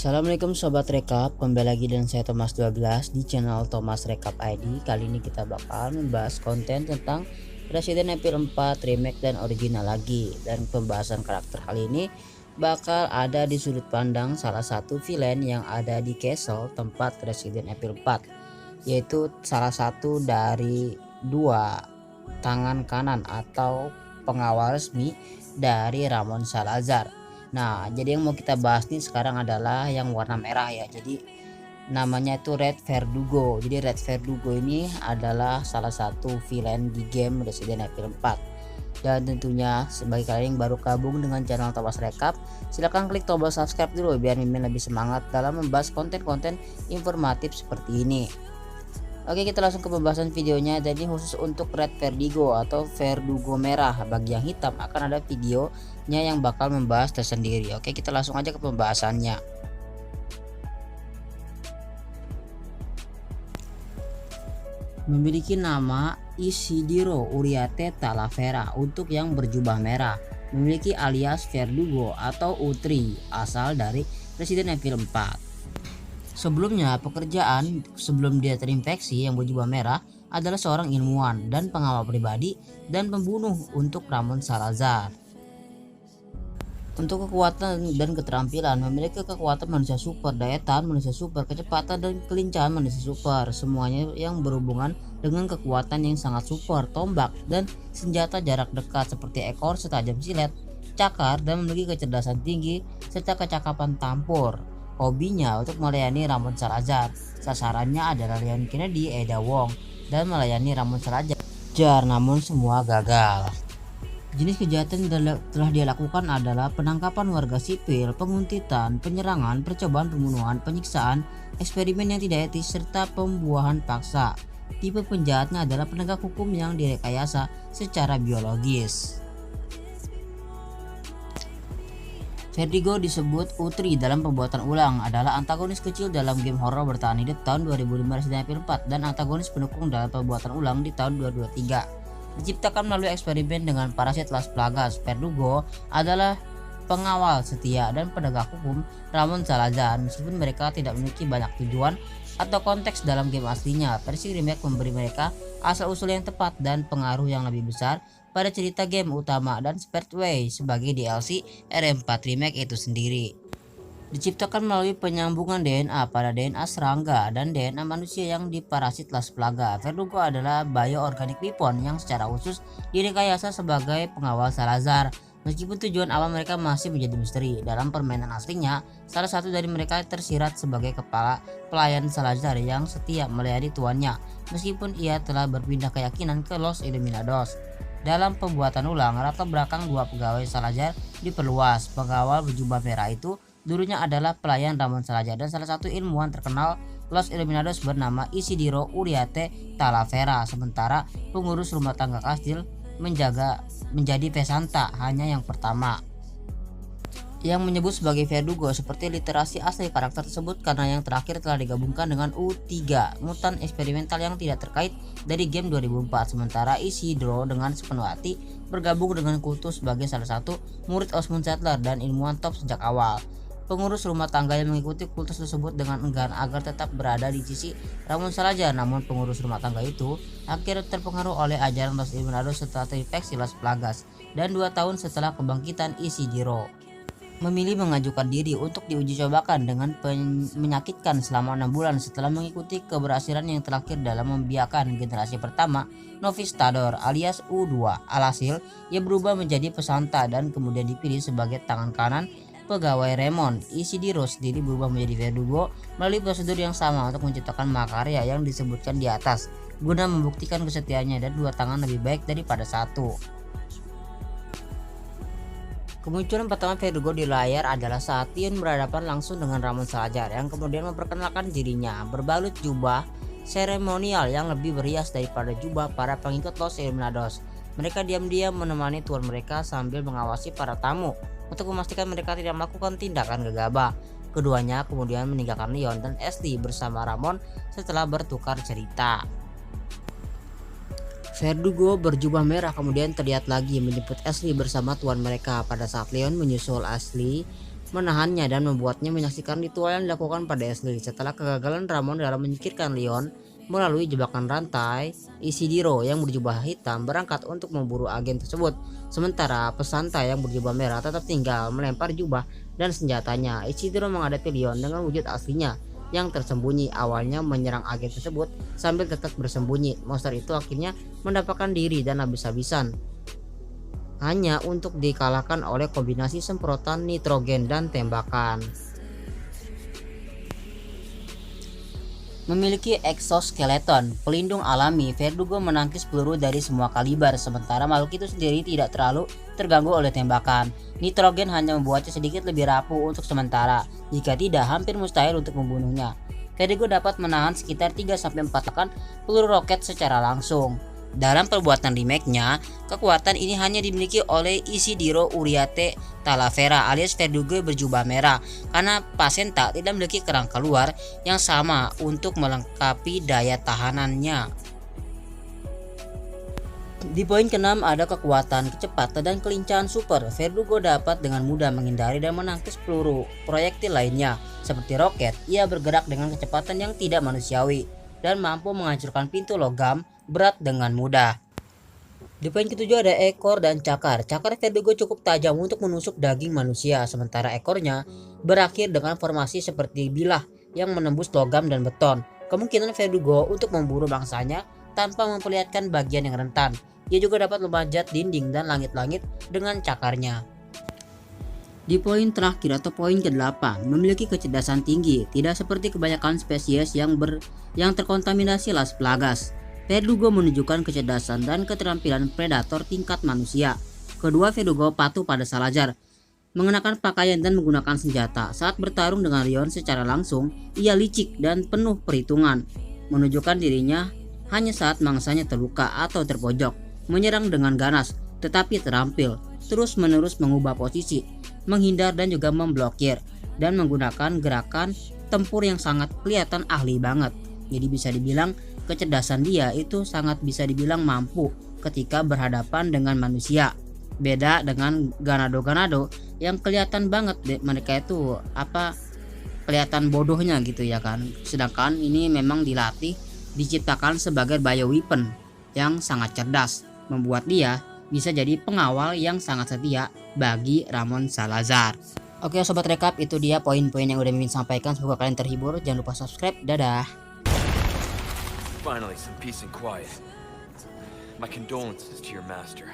Assalamualaikum Sobat Rekap, kembali lagi dengan saya Thomas 12 di channel Thomas Rekap ID. Kali ini kita bakal membahas konten tentang Resident Evil 4 remake dan original lagi. Dan pembahasan karakter kali ini bakal ada di sudut pandang salah satu villain yang ada di castle tempat Resident Evil 4, yaitu salah satu dari dua tangan kanan atau pengawal resmi dari Ramon Salazar. Nah, jadi yang mau kita bahas nih sekarang adalah yang warna merah ya. Jadi namanya itu Red Verdugo. Jadi Red Verdugo ini adalah salah satu villain di game Resident Evil 4. Dan tentunya sebagai kalian yang baru gabung dengan channel Thomas Rekap, silahkan klik tombol subscribe dulu biar Mimin lebih semangat dalam membahas konten-konten informatif seperti ini. Oke, kita langsung ke pembahasan videonya. Jadi khusus untuk Red Verdugo atau Verdugo merah, bagi yang hitam akan ada videonya yang bakal membahas tersendiri. Oke, kita langsung aja ke pembahasannya. Memiliki nama Isidro Uriarte Talavera untuk yang berjubah merah, memiliki alias Verdugo atau Utri, asal dari Resident Evil 4. Sebelumnya, pekerjaan sebelum dia terinfeksi yang berjubah merah adalah seorang ilmuwan dan pengawal pribadi dan pembunuh untuk Ramon Salazar. Untuk kekuatan dan keterampilan, memiliki kekuatan manusia super, daya tahan manusia super, kecepatan dan kelincahan manusia super, semuanya yang berhubungan dengan kekuatan yang sangat super, tombak dan senjata jarak dekat seperti ekor setajam silet, cakar, dan memiliki kecerdasan tinggi serta kecakapan tampur. Hobinya untuk melayani Ramon Salazar. Sasarannya adalah Leon Kennedy, Ada Wong, dan melayani Ramon Salazar, namun semua gagal. Jenis kejahatan yang telah dia lakukan adalah penangkapan warga sipil, penguntitan, penyerangan, percobaan pembunuhan, penyiksaan, eksperimen yang tidak etis, serta pembuahan paksa. Tipe penjahatnya adalah penegak hukum yang direkayasa secara biologis. Verdugo disebut Utri dalam pembuatan ulang, adalah antagonis kecil dalam game horor bertahan hidup tahun 2005 Resident Evil 4 dan antagonis pendukung dalam pembuatan ulang di tahun 2023. Diciptakan melalui eksperimen dengan parasit Las Plagas, Verdugo adalah pengawal setia dan penegak hukum Ramon Salazar. Meskipun mereka tidak memiliki banyak tujuan atau konteks dalam game aslinya, versi remake memberi mereka asal-usul yang tepat dan pengaruh yang lebih besar pada cerita game utama dan Spirtway sebagai DLC RM4 remake itu sendiri. Diciptakan melalui penyambungan DNA pada DNA serangga dan DNA manusia yang diparasit Las Plaga. Verdugo adalah bioorganic weapon yang secara khusus direkayasa sebagai pengawal Salazar. Meskipun tujuan awal mereka masih menjadi misteri, dalam permainan aslinya, salah satu dari mereka tersirat sebagai kepala pelayan Salazar yang setia melayani tuannya, meskipun ia telah berpindah keyakinan ke Los Illuminados. Dalam pembuatan ulang, latar belakang dua pegawai Salazar diperluas. Pengawal berjubah merah itu dulunya adalah pelayan Ramon Salazar dan salah satu ilmuwan terkenal Los Illuminados bernama Isidro Uriarte Talavera, sementara pengurus rumah tangga kastil menjadi Pesanta, hanya yang pertama yang menyebut sebagai Verdugo seperti literasi asli karakter tersebut karena yang terakhir telah digabungkan dengan U3, mutan eksperimental yang tidak terkait dari game 2004. Sementara Isidro dengan sepenuh hati bergabung dengan kultus sebagai salah satu murid Osmond Saddler dan ilmuwan top sejak awal. Pengurus rumah tangga yang mengikuti kultus tersebut dengan enggan agar tetap berada di sisi Ramon Salazar, namun pengurus rumah tangga itu akhirnya terpengaruh oleh ajaran Los Illuminados setelah terinfeksi Las Plagas dan 2 tahun setelah kebangkitan Isidro memilih mengajukan diri untuk diuji cobakan dengan menyakitkan selama 6 bulan setelah mengikuti keberhasilan yang terakhir dalam membiarkan generasi pertama Novistador alias U2. Alhasil, ia berubah menjadi Pesanta dan kemudian dipilih sebagai tangan kanan pegawai Ramon. Isidro sendiri berubah menjadi Verdugo melalui prosedur yang sama untuk menciptakan makarya yang disebutkan di atas, guna membuktikan kesetiaannya dan 2 tangan lebih baik daripada 1. Kemunculan pertama Verdugo di layar adalah saat Leon berhadapan langsung dengan Ramon Salazar yang kemudian memperkenalkan dirinya berbalut jubah seremonial yang lebih berhias daripada jubah para pengikut Los Illuminados. Mereka diam-diam menemani tuan mereka sambil mengawasi para tamu untuk memastikan mereka tidak melakukan tindakan gegabah. Keduanya kemudian meninggalkan Leon dan Ashley bersama Ramon setelah bertukar cerita. Verdugo berjubah merah kemudian terlihat lagi menjemput Ashley bersama tuan mereka. Pada saat Leon menyusul Ashley menahannya dan membuatnya menyaksikan ritual yang dilakukan pada Ashley. Setelah kegagalan Ramon dalam menyingkirkan Leon melalui jebakan rantai, Isidro yang berjubah hitam berangkat untuk memburu agen tersebut. Sementara pesantai yang berjubah merah tetap tinggal melempar jubah dan senjatanya. Isidro menghadapi Leon dengan wujud aslinya yang tersembunyi, awalnya menyerang agen tersebut sambil tetap bersembunyi. Monster itu akhirnya mendapatkan diri dan habis-habisan, hanya untuk dikalahkan oleh kombinasi semprotan nitrogen dan tembakan. Memiliki exoskeleton pelindung alami, Verdugo menangkis peluru dari semua kaliber, sementara makhluk itu sendiri tidak terlalu terganggu oleh tembakan. Nitrogen hanya membuatnya sedikit lebih rapuh untuk sementara, jika tidak hampir mustahil untuk membunuhnya. Verdugo dapat menahan sekitar 3-4 ledakan peluru roket secara langsung. Dalam perbuatan remake-nya, kekuatan ini hanya dimiliki oleh Isidro Uriarte Talavera alias Verdugo berjubah merah, karena Pasenta tidak memiliki kerangka luar yang sama untuk melengkapi daya tahanannya. Di poin ke-6 ada kekuatan, kecepatan, dan kelincahan super. Verdugo dapat dengan mudah menghindari dan menangkis peluru proyektil lainnya. Seperti roket, ia bergerak dengan kecepatan yang tidak manusiawi dan mampu menghancurkan pintu logam berat dengan mudah. Di poin ke-7 ada ekor dan cakar. Cakar Verdugo cukup tajam untuk menusuk daging manusia, sementara ekornya berakhir dengan formasi seperti bilah yang menembus logam dan beton. Kemungkinan Verdugo untuk memburu mangsanya tanpa memperlihatkan bagian yang rentan. Ia juga dapat memanjat dinding dan langit-langit dengan cakarnya. Di poin terakhir atau poin ke-8, memiliki kecerdasan tinggi, tidak seperti kebanyakan spesies yang terkontaminasi Las Plagas. Verdugo menunjukkan kecerdasan dan keterampilan predator tingkat manusia. Kedua Verdugo patuh pada Salazar, mengenakan pakaian dan menggunakan senjata. Saat bertarung dengan Leon secara langsung, ia licik dan penuh perhitungan, menunjukkan dirinya hanya saat mangsanya terluka atau terpojok, menyerang dengan ganas tetapi terampil, terus-menerus mengubah posisi, menghindar dan juga memblokir, dan menggunakan gerakan tempur yang sangat kelihatan ahli banget. Jadi bisa dibilang kecerdasan dia itu sangat bisa dibilang mampu ketika berhadapan dengan manusia. Beda dengan Ganado-Ganado yang kelihatan banget mereka itu kelihatan bodohnya gitu ya kan. Sedangkan ini memang dilatih, diciptakan sebagai bioweapon yang sangat cerdas, membuat dia bisa jadi pengawal yang sangat setia bagi Ramon Salazar. Oke sobat rekap, itu dia poin-poin yang udah Mimin sampaikan. Semoga kalian terhibur. Jangan lupa subscribe. Dadah. Finally, some peace and quiet. My condolences to your master.